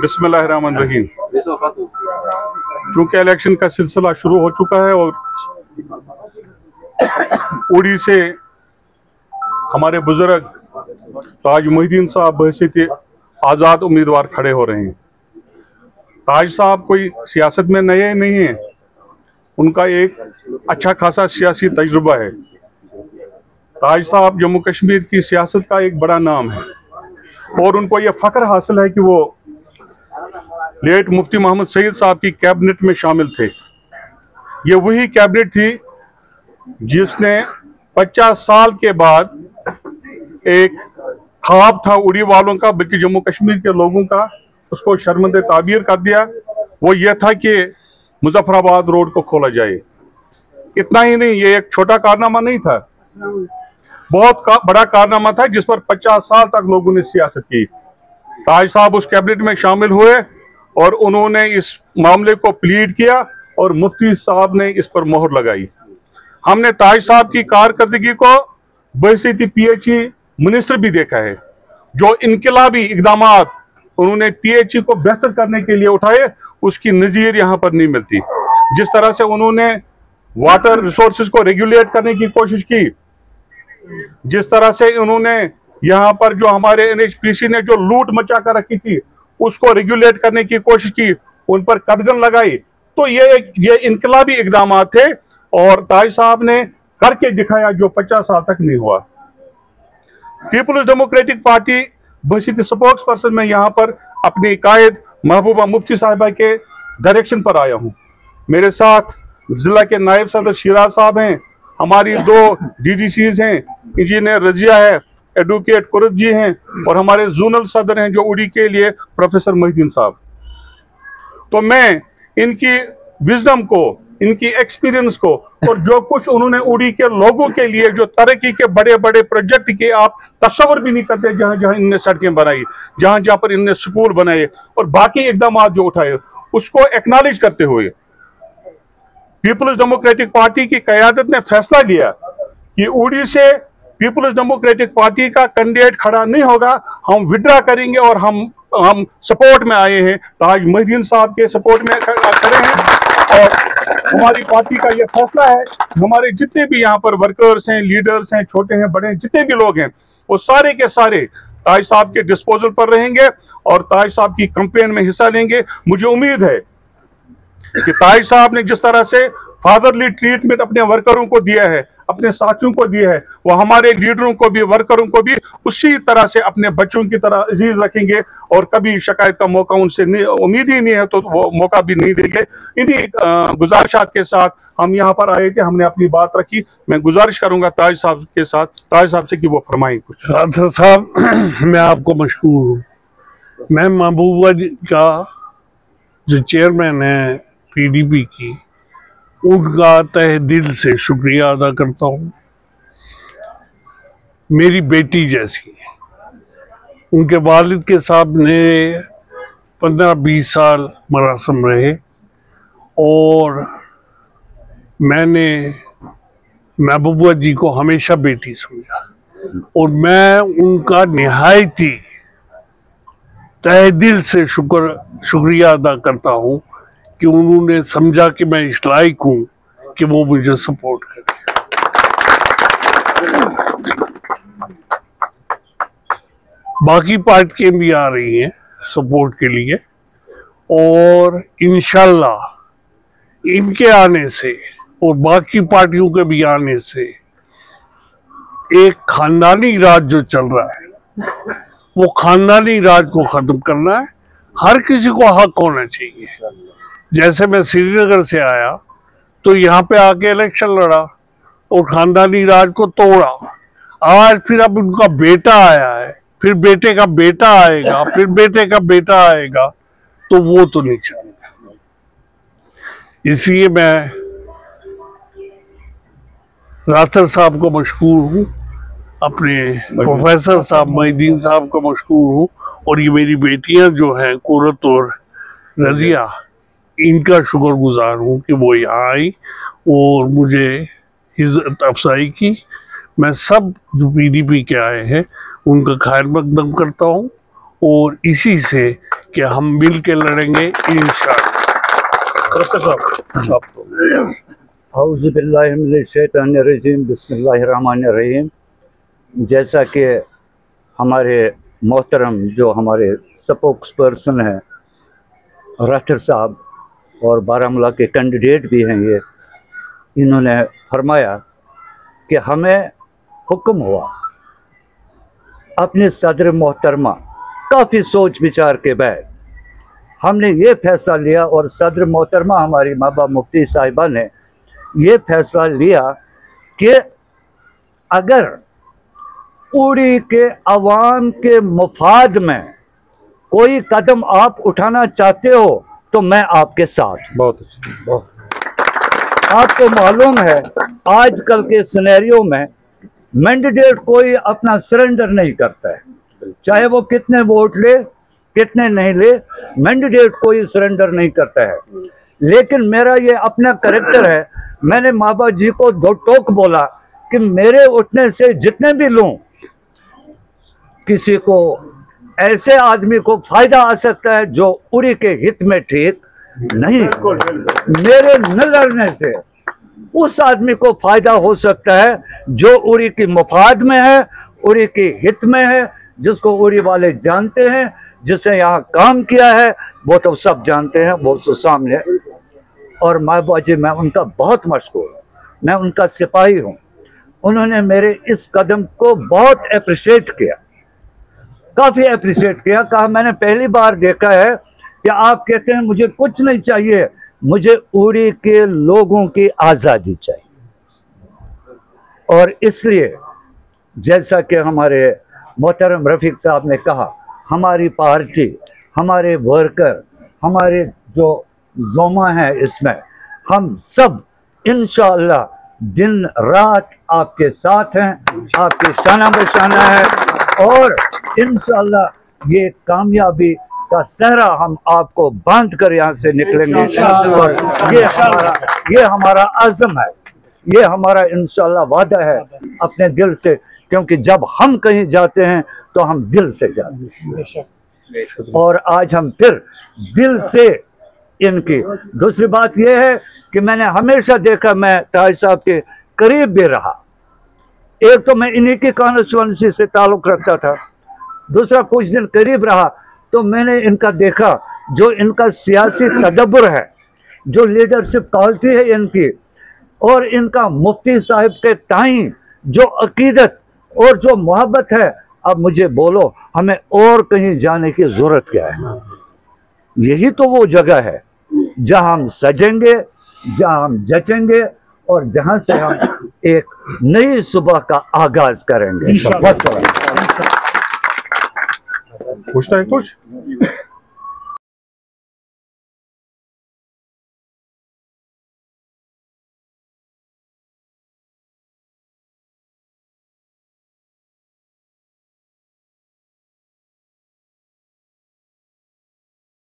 बिस्मिल्लाहिर्रहमानिर्रहीम। चूँकि इलेक्शन का सिलसिला शुरू हो चुका है और उड़ी से हमारे बुजुर्ग ताज मोहिद्दीन साहब बहसीत आज़ाद उम्मीदवार खड़े हो रहे हैं। ताज साहब कोई सियासत में नए नहीं हैं, उनका एक अच्छा खासा सियासी तजुर्बा है। ताज साहब जम्मू कश्मीर की सियासत का एक बड़ा नाम है और उनको ये फ़ख्र हासिल है कि वो लेट मुफ्ती मोहम्मद सईद साहब की कैबिनेट में शामिल थे। ये वही कैबिनेट थी जिसने 50 साल के बाद एक ख्वाब था उड़ी वालों का, बल्कि जम्मू कश्मीर के लोगों का, उसको शर्मंदे ताबीर कर दिया। वो ये था कि मुजफ्फराबाद रोड को खोला जाए। इतना ही नहीं, ये एक छोटा कारनामा नहीं था, बहुत बड़ा कारनामा था जिस पर 50 साल तक लोगों ने सियासत की। ताज साहब उस कैबिनेट में शामिल हुए और उन्होंने इस मामले को प्लीड किया और मुफ्ती साहब ने इस पर मोहर लगाई। हमने ताज साहब की कारकर्दगी को बहसीत PHE मिनिस्टर भी देखा है। जो इनकलाबी इकदामात उन्होंने PHE को बेहतर करने के लिए उठाए, उसकी नज़ीर यहाँ पर नहीं मिलती। जिस तरह से उन्होंने वाटर रिसोर्सेज को रेगुलेट करने की कोशिश की, जिस तरह से उन्होंने यहाँ पर जो हमारे NHPC ने जो लूट मचा कर रखी थी उसको रेगुलेट करने की कोशिश की, उन पर कदगन लगाई, तो ये इनकलाबी इकदामात थे और ताज साहब ने करके दिखाया जो 50 साल तक नहीं हुआ। पीपुल्स डेमोक्रेटिक पार्टी बहसीत स्पोक्स पर्सन में यहाँ पर अपनी कायद महबूबा मुफ्ती साहिबा के डायरेक्शन पर आया हूँ। मेरे साथ जिला के नायब सदर शिराज साहब हैं, हमारी 2 DDCs हैं, इंजीनियर रजिया है, एडवोकेट कुरत जी हैं और हमारे जोनल सदर हैं जो उड़ी के लिए प्रोफेसर मोहिद्दीन साहब। तो मैं इनकी विजडम को, इनकी एक्सपीरियंस को और जो कुछ उन्होंने उड़ी के लोगों के लिए जो तरक्की के बड़े बड़े प्रोजेक्ट के आप तस्वर भी नहीं करते, जहाँ जहाँ इनने सड़कें बनाई, जहाँ जहाँ पर इनने स्कूल बनाए और बाकी इकदाम जो उठाए, उसको एक्नॉलेज करते हुए पीपुल्स डेमोक्रेटिक पार्टी की क़यादत ने फैसला लिया कि उड़ी से पीपुल्स डेमोक्रेटिक पार्टी का कैंडिडेट खड़ा नहीं होगा, हम विड्रा करेंगे और हम सपोर्ट में आए हैं, ताज मोहिद्दीन साहब के सपोर्ट में खड़े हैं। और हमारी पार्टी का यह फैसला है, हमारे जितने भी यहाँ पर वर्कर्स हैं, लीडर्स हैं, छोटे हैं, बड़े हैं, जितने भी लोग हैं, वो सारे के सारे ताज साहब के डिस्पोजल पर रहेंगे और ताज साहब की कैंपेन में हिस्सा लेंगे। मुझे उम्मीद है कि ताज साहब ने जिस तरह से फादरली ट्रीटमेंट अपने वर्करों को दिया है, अपने साथियों को दिया है, वो हमारे लीडरों को भी, वर्करों को भी उसी तरह से अपने बच्चों की तरह अजीज रखेंगे और कभी शिकायत का मौका उनसे उम्मीद ही नहीं है तो वो मौका भी नहीं देंगे। इन्हीं गुजारिशात के साथ हम यहाँ पर आए थे, हमने अपनी बात रखी। मैं गुजारिश करूंगा ताज साहब के साथ, ताज साहब से कि वो फरमाएं कुछ। साहब, मैं आपको मशकूर हूँ। मैं महबूबा जी का जो चेयरमैन है PDP की, उनका तहे दिल से शुक्रिया अदा करता हूँ। मेरी बेटी जैसी, उनके वालिद के साथ ने 15-20 साल मरासम रहे और मैंने महबूबा जी को हमेशा बेटी समझा और मैं उनका निहायती तहे दिल से शुक्रिया अदा करता हूँ कि उन्होंने समझा कि मैं इस लायक हूँ कि वो मुझे सपोर्ट करे। बाकी पार्टियां भी आ रही हैं सपोर्ट के लिए और इंशाल्लाह इनके आने से और बाकी पार्टियों के भी आने से एक खानदानी राज जो चल रहा है, वो खानदानी राज को खत्म करना है। हर किसी को हक होना चाहिए। जैसे मैं श्रीनगर से आया तो यहाँ पे आके इलेक्शन लड़ा और खानदानी राज को तोड़ा। आज फिर अब उनका बेटा आया है, फिर बेटे का बेटा आएगा, फिर बेटे का बेटा आएगा, तो वो तो नहीं चलेगा। इसलिए मैं राथर साहब को मशकूर हूँ, अपने प्रोफेसर साहब मोहिद्दीन साहब को मशकूर हूँ और ये मेरी बेटियां जो हैं कुरत और रजिया, इनका शुक्रगुजार हूँ कि वो यहाँ आई और मुझे इज्जत अफजाई की। मैं सब जो PDP के आए हैं उनका खैर मकदम करता हूँ और इसी से कि हम मिल के लड़ेंगे इंशाअल्लाह। औज़ुबिल्लाहिमिनश्शैतानिर्रजीम, बिस्मिल्लाहिर्रहमानिर्रहीम। जैसा कि हमारे मोहतरम जो हमारे स्पोक्स पर्सन हैं राठर साहब और बारामूला के कैंडिडेट भी हैं, ये इन्होंने फरमाया कि हमें हुक्म हुआ अपने सदर मोहतरमा काफ़ी सोच विचार के बाद हमने ये फैसला लिया, और सदर मोहतरमा हमारी महबूबा मुफ्ती साहिबा ने ये फैसला लिया कि अगर उड़ी के अवाम के मुफाद में कोई कदम आप उठाना चाहते हो तो मैं आपके साथ। बहुत अच्छा। आपको मालूम है आजकल के सिनेरियो में मैंडेट कोई अपना सरेंडर नहीं करता है, चाहे वो कितने वोट ले कितने नहीं ले, मैंडेट कोई सरेंडर नहीं करता है। लेकिन मेरा ये अपना कैरेक्टर है, मैंने माबा जी को दो टोक बोला कि मेरे उठने से जितने भी लूं किसी को ऐसे आदमी को फायदा आ सकता है जो उड़ी के हित में ठीक नहीं, मेरे न लड़ने से उस आदमी को फायदा हो सकता है जो उड़ी की मुफाद में है, उड़ी के हित में है, जिसको उड़ी वाले जानते हैं, जिसने यहाँ काम किया है वो तो सब जानते हैं, वो तो सामने है। और महबूबा जी मैं उनका बहुत मशहूर हूँ, मैं उनका सिपाही हूँ। उन्होंने मेरे इस कदम को बहुत अप्रिशिएट किया, काफ़ी अप्रिशिएट किया। कहा मैंने पहली बार देखा है कि आप कहते हैं मुझे कुछ नहीं चाहिए, मुझे उड़ी के लोगों की आज़ादी चाहिए। और इसलिए जैसा कि हमारे मोहतरम रफ़ीक साहब ने कहा, हमारी पार्टी, हमारे वर्कर, हमारे जो ज़ोमा हैं, इसमें हम सब इंशाअल्लाह दिन रात आपके साथ हैं, आपके शाना बशाना है, और इंशाअल्लाह ये कामयाबी का सहरा हम आपको बांध कर यहाँ से निकलेंगे। और ये हमारा आज़म है, ये हमारा इंशाअल्लाह वादा है अपने दिल से, क्योंकि जब हम कहीं जाते हैं तो हम दिल से जाते हैं, और आज हम फिर दिल से इनकी। दूसरी बात यह है कि मैंने हमेशा देखा, मैं ताज साहब के करीब भी रहा, एक तो मैं इन्हीं की कॉन्स्टिट्यूएंसी से ताल्लुक़ रखता था, दूसरा कुछ दिन करीब रहा तो मैंने इनका देखा, जो इनका सियासी तदब्बर है, जो लीडरशिप क्वालिटी है इनकी, और इनका मुफ्ती साहिब के ताईं जो अकीदत और जो मोहब्बत है। अब मुझे बोलो हमें और कहीं जाने की ज़रूरत क्या है? यही तो वो जगह है जहां हम सजेंगे, जहां हम जचेंगे, और जहां से हम एक नई सुबह का आगाज करेंगे। पूछना है कुछ?